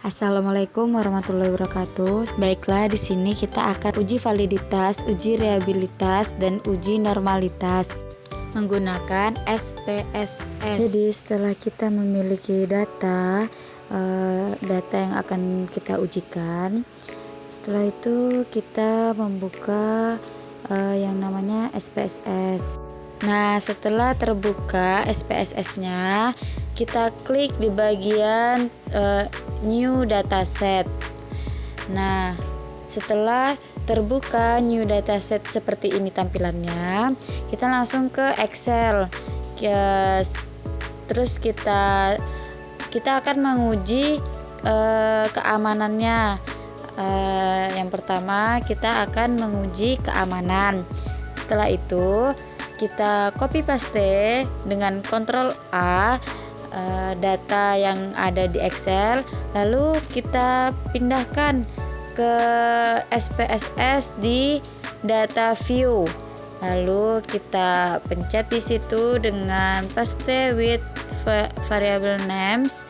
Assalamualaikum warahmatullahi wabarakatuh. Baiklah, di sini kita akan uji validitas, uji reliabilitas, dan uji normalitas menggunakan SPSS. Jadi setelah kita memiliki data yang akan kita ujikan, setelah itu kita membuka yang namanya SPSS. Nah, setelah terbuka SPSS-nya, kita klik di bagian New Dataset. Nah, setelah terbuka New Dataset seperti ini tampilannya, kita langsung ke Excel. Terus kita akan menguji keamanannya. Yang pertama, kita akan menguji keamanan. Setelah itu kita copy paste dengan Ctrl A data yang ada di Excel, lalu kita pindahkan ke SPSS di data view, lalu kita pencet di situ dengan paste with variable names.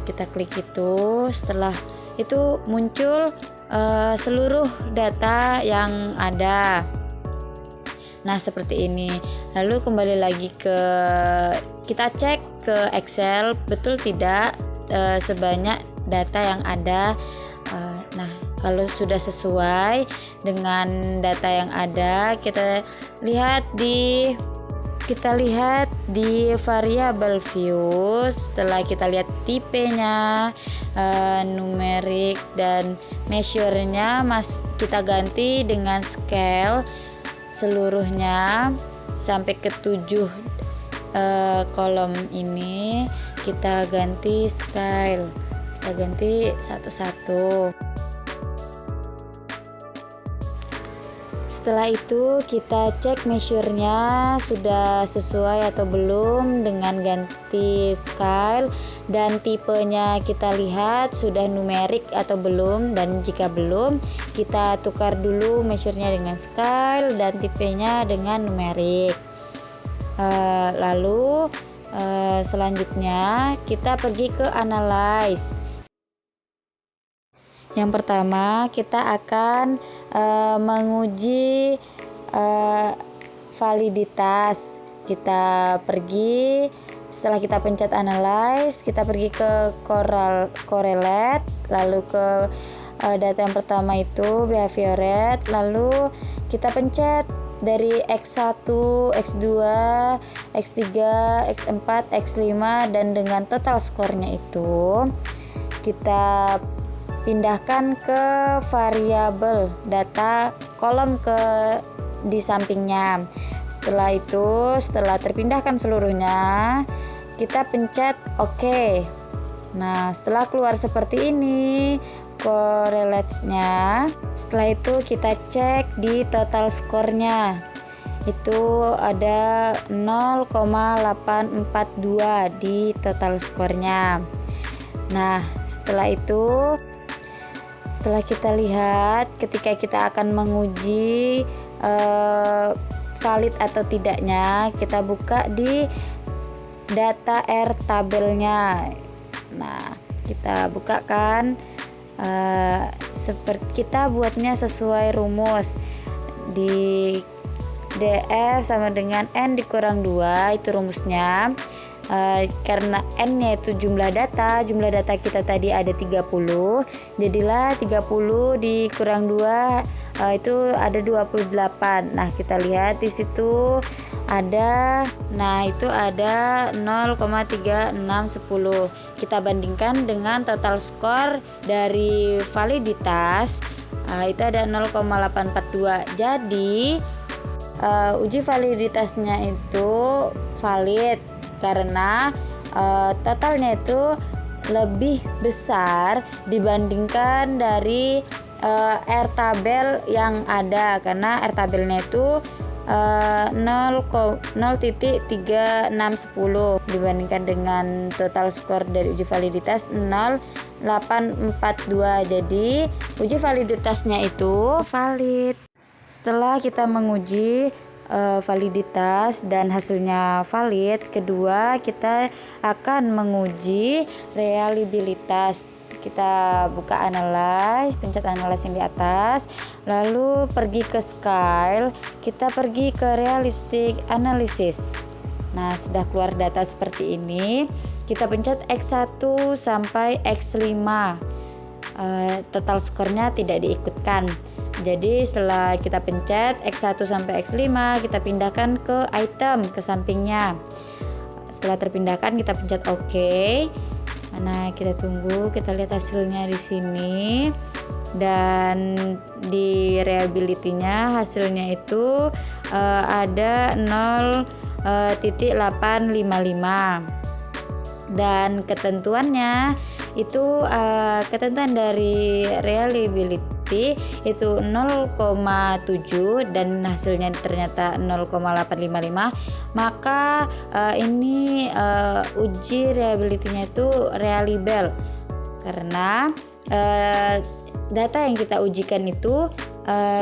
Kita klik itu, setelah itu muncul seluruh data yang ada. Nah, seperti ini. Lalu kembali lagi kita cek ke Excel, betul tidak sebanyak data yang ada. Nah, kalau sudah sesuai dengan data yang ada, kita lihat di variable view. Setelah kita lihat tipenya, numerik dan measure-nya, kita ganti dengan scale seluruhnya sampai ke 7 kolom ini, kita ganti scale, kita ganti satu-satu. Setelah itu kita cek measure-nya sudah sesuai atau belum dengan ganti scale, dan tipenya kita lihat sudah numerik atau belum, dan jika belum kita tukar dulu measure-nya dengan scale dan tipenya dengan numerik. Lalu selanjutnya kita pergi ke analyze. Yang pertama kita akan menguji validitas. Kita pergi, setelah kita pencet analyze, kita pergi ke correlate, lalu ke data yang pertama itu behavior rate, lalu kita pencet dari X1, X2, X3, X4, X5, dan dengan total skornya itu kita pindahkan ke variabel data kolom di sampingnya. Setelah itu, setelah terpindahkan seluruhnya, kita pencet OK. Nah, setelah keluar seperti ini correlates-nya, setelah itu kita cek di total skornya. Itu ada 0,842 di total skornya. Nah, setelah kita lihat, ketika kita akan menguji valid atau tidaknya, kita buka di data R tabelnya. Nah, kita bukakan, seperti kita buatnya sesuai rumus di DF sama dengan N dikurang 2, itu rumusnya. Karena N-nya itu jumlah data kita tadi ada 30, jadilah 30 dikurang 2 itu ada 28. Nah, kita lihat di situ ada 0,3610. Kita bandingkan dengan total skor dari validitas, itu ada 0,842. Jadi uji validitasnya itu valid karena totalnya itu lebih besar dibandingkan dari R tabel yang ada, karena R tabelnya itu 0,3610 dibandingkan dengan total skor dari uji validitas 0,842. Jadi uji validitasnya itu valid. Setelah kita menguji validitas dan hasilnya valid, kedua kita akan menguji reliabilitas. Kita buka analyze, pencet analyze yang di atas, lalu pergi ke style, kita pergi ke realistic analysis. Nah, sudah keluar data seperti ini, kita pencet X1 sampai X5. Total skornya tidak diikutkan. Jadi setelah kita pencet X1 sampai X5, kita pindahkan ke item ke sampingnya. Setelah terpindahkan, kita pencet OK. Nah, kita tunggu, kita lihat hasilnya di sini. Dan di reliability-nya hasilnya itu ada 0,855. Dan ketentuannya itu ketentuan dari reliability itu 0,7 dan hasilnya ternyata 0,855, maka ini uji reliability-nya itu reliable karena data yang kita ujikan itu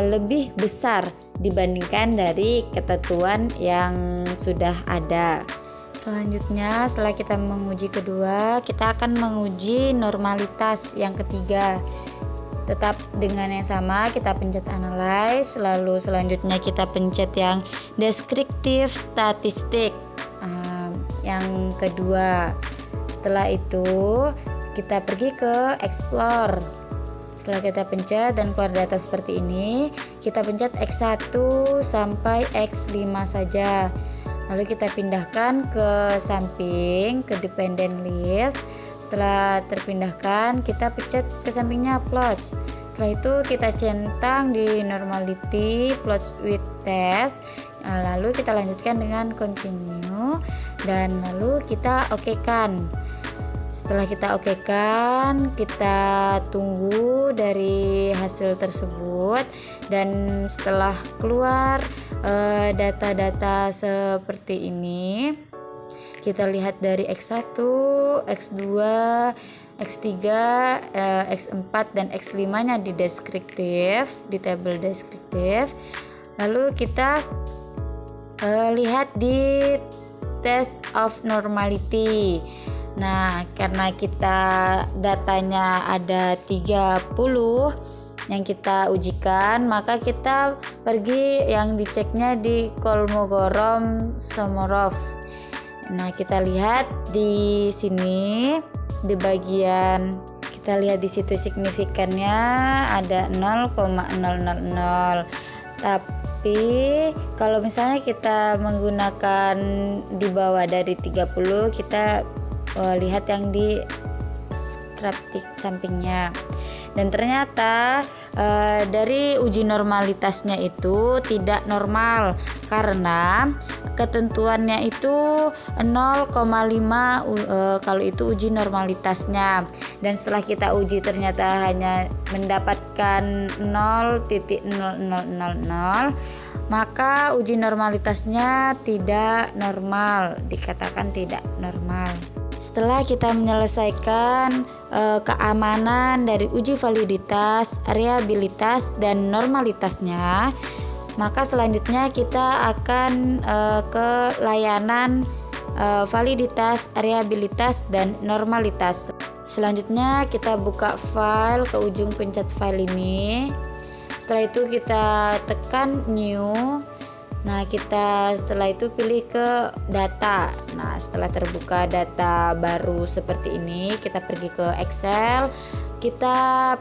lebih besar dibandingkan dari ketentuan yang sudah ada. Selanjutnya, setelah kita menguji kedua, kita akan menguji normalitas yang ketiga. Tetap dengan yang sama, kita pencet analyze, lalu selanjutnya kita pencet yang descriptive statistic yang kedua. Setelah itu kita pergi ke explore. Setelah kita pencet dan keluar data seperti ini, kita pencet X1 sampai X5 saja. Lalu kita pindahkan ke samping, ke dependent list. Setelah terpindahkan, kita pencet ke sampingnya plots. Setelah itu kita centang di normality plots with test. Lalu kita lanjutkan dengan continue dan lalu kita okekan. Setelah kita okekan, kita tunggu dari hasil tersebut dan setelah keluar data-data seperti ini, kita lihat dari X1, X2, X3, X4 dan X5-nya di deskriptif, di tabel deskriptif. Lalu kita lihat di test of normality. Nah, karena kita datanya ada 30 yang kita ujikan, maka kita pergi yang diceknya di Kolmogorov-Samorov. Nah, kita lihat di sini di bagian, kita lihat di situ signifikannya ada 0,000. Tapi kalau misalnya kita menggunakan di bawah dari 30, kita lihat yang di grafik sampingnya. Dan ternyata dari uji normalitasnya itu tidak normal karena ketentuannya itu 0,5 kalau itu uji normalitasnya. Dan setelah kita uji ternyata hanya mendapatkan 0,0000, maka uji normalitasnya tidak normal, dikatakan tidak normal. Setelah kita menyelesaikan keamanan dari uji validitas, reliabilitas, dan normalitasnya, maka selanjutnya kita akan ke layanan validitas, reliabilitas, dan normalitas. Selanjutnya kita buka file ke ujung pencet file ini. Setelah itu kita tekan new. Nah, kita setelah itu pilih ke data. Nah, setelah terbuka data baru seperti ini, kita pergi ke Excel, kita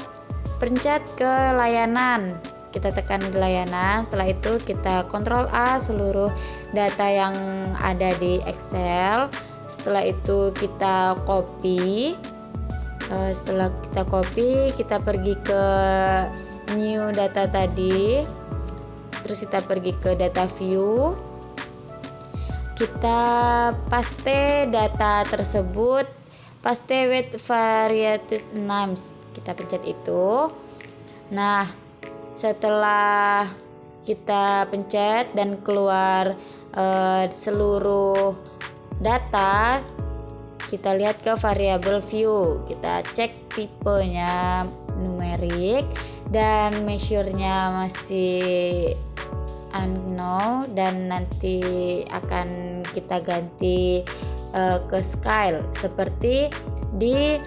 pencet ke layanan, kita tekan di layanan. Setelah itu kita Ctrl A seluruh data yang ada di Excel. Setelah itu kita copy. Setelah kita copy, kita pergi ke new data tadi. Terus kita pergi ke data view, kita paste data tersebut, paste with varieties names, kita pencet itu. Nah, setelah kita pencet dan keluar seluruh data, kita lihat ke variable view, kita cek tipenya numerik dan measure-nya masih unknown, dan nanti akan kita ganti ke scale seperti di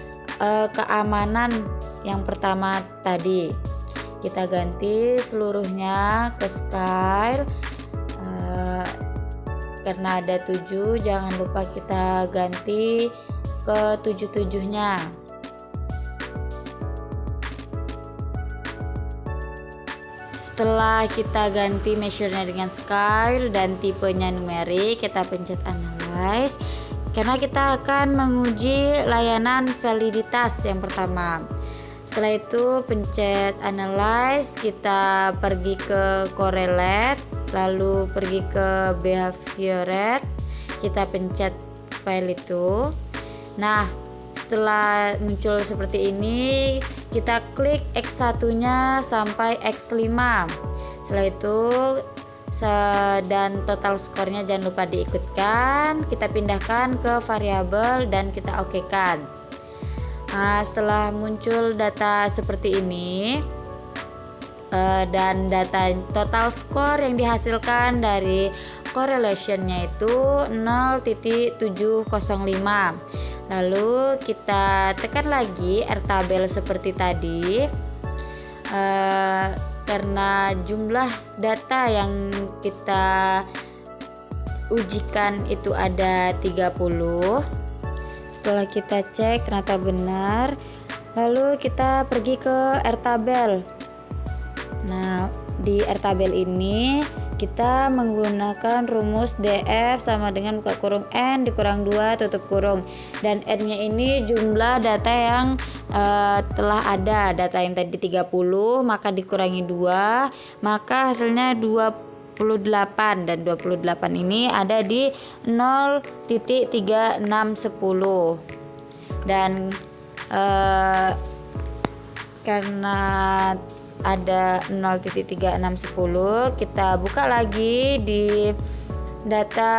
keamanan yang pertama tadi. Kita ganti seluruhnya ke Sky. Karena ada 7, jangan lupa kita ganti ke 7-7-nya. Setelah kita ganti measure-nya dengan Sky dan tipenya numerik, kita pencet analyze karena kita akan menguji layanan validitas yang pertama. Setelah itu pencet analyze, kita pergi ke correlate, lalu pergi ke behavior, kita pencet file itu. Nah, setelah muncul seperti ini, kita klik X1-nya sampai X5. Setelah itu dan total skornya jangan lupa diikutkan, kita pindahkan ke variabel dan kita okekan. Nah, setelah muncul data seperti ini dan data total skor yang dihasilkan dari correlationnya itu 0.705. Lalu kita tekan lagi Rtabel seperti tadi. Karena jumlah data yang kita ujikan itu ada 30. Setelah kita cek ternyata benar, lalu kita pergi ke Rtabel. Nah, di Rtabel ini kita menggunakan rumus DF sama dengan buka kurung N dikurang 2 tutup kurung, dan N-nya ini jumlah data yang telah ada. Data yang tadi 30 maka dikurangi 2, maka hasilnya 28, dan 28 ini ada di 0.3610. Dan karena ada 0.3610, kita buka lagi di data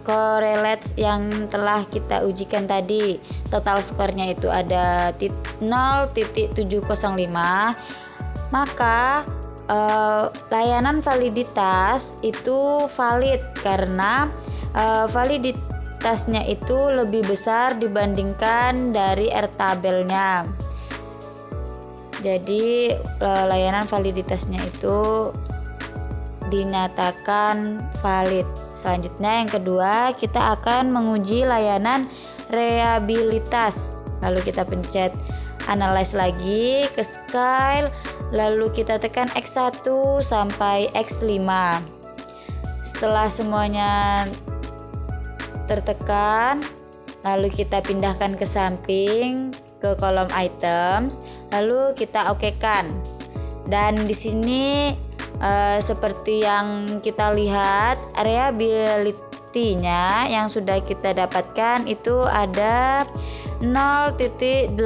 correlates yang telah kita ujikan tadi. Total skornya itu ada 0.705. Maka layanan validitas itu valid karena validitasnya itu lebih besar dibandingkan dari Rtabelnya. Jadi layanan validitasnya itu dinyatakan valid. Selanjutnya yang kedua, kita akan menguji layanan reliabilitas. Lalu kita pencet analyze lagi ke Sky, lalu kita tekan X1 sampai X5. Setelah semuanya tertekan, lalu kita pindahkan ke samping ke kolom items, lalu kita okekan. Dan di sini seperti yang kita lihat, reliability-nya yang sudah kita dapatkan itu ada 0.862.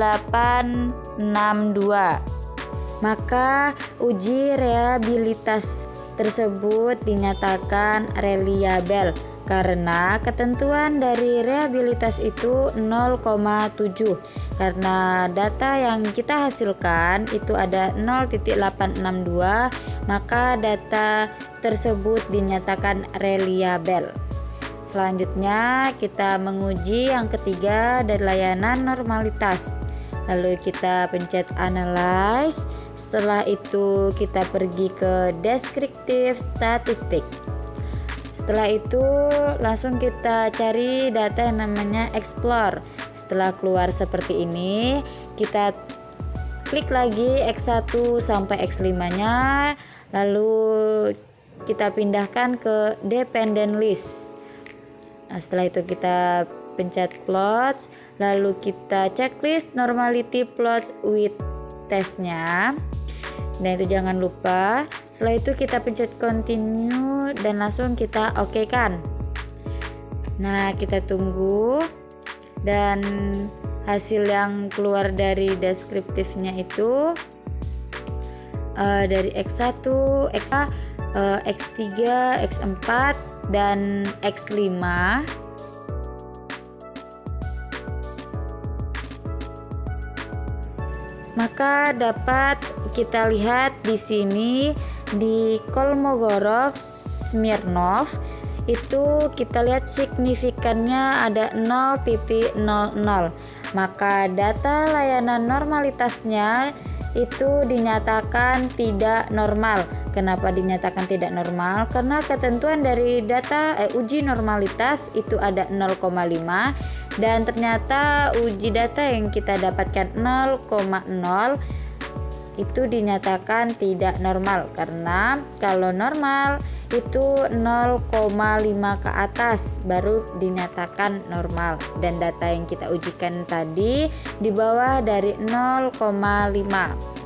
Maka uji reliabilitas tersebut dinyatakan reliable karena ketentuan dari reliabilitas itu 0,7. Karena data yang kita hasilkan itu ada 0.862, maka data tersebut dinyatakan reliable. Selanjutnya kita menguji yang ketiga dari layanan normalitas. Lalu kita pencet analyze. Setelah itu kita pergi ke descriptive statistic. Setelah itu langsung kita cari data yang namanya explore. Setelah keluar seperti ini, kita klik lagi X1 sampai X5-nya, lalu kita pindahkan ke dependent list. Nah, setelah itu kita pencet plots, lalu kita checklist normality plots with testnya. Dan itu jangan lupa. Setelah itu kita pencet continue dan langsung kita okekan. Nah, kita tunggu, dan hasil yang keluar dari deskriptifnya itu dari X1, X3, X4 dan X5. Maka dapat kita lihat di sini di Kolmogorov Smirnov itu kita lihat signifikannya ada 0,00. Maka data layanan normalitasnya itu dinyatakan tidak normal. Kenapa dinyatakan tidak normal? Karena ketentuan dari data uji normalitas itu ada 0,5 dan ternyata uji data yang kita dapatkan 0,0 itu dinyatakan tidak normal, karena kalau normal itu 0,5 ke atas baru dinyatakan normal, dan data yang kita ujikan tadi di bawah dari 0,5,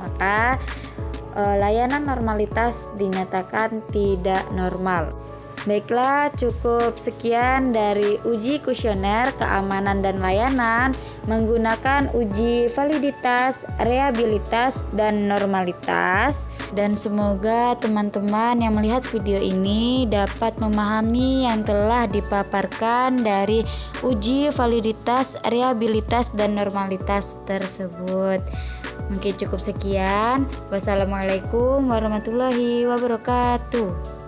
maka layanan normalitas dinyatakan tidak normal. Baiklah, cukup sekian dari uji kuesioner keamanan dan layanan menggunakan uji validitas, reliabilitas, dan normalitas. Dan semoga teman-teman yang melihat video ini dapat memahami yang telah dipaparkan dari uji validitas, reliabilitas, dan normalitas tersebut. Mungkin cukup sekian. Wassalamualaikum warahmatullahi wabarakatuh.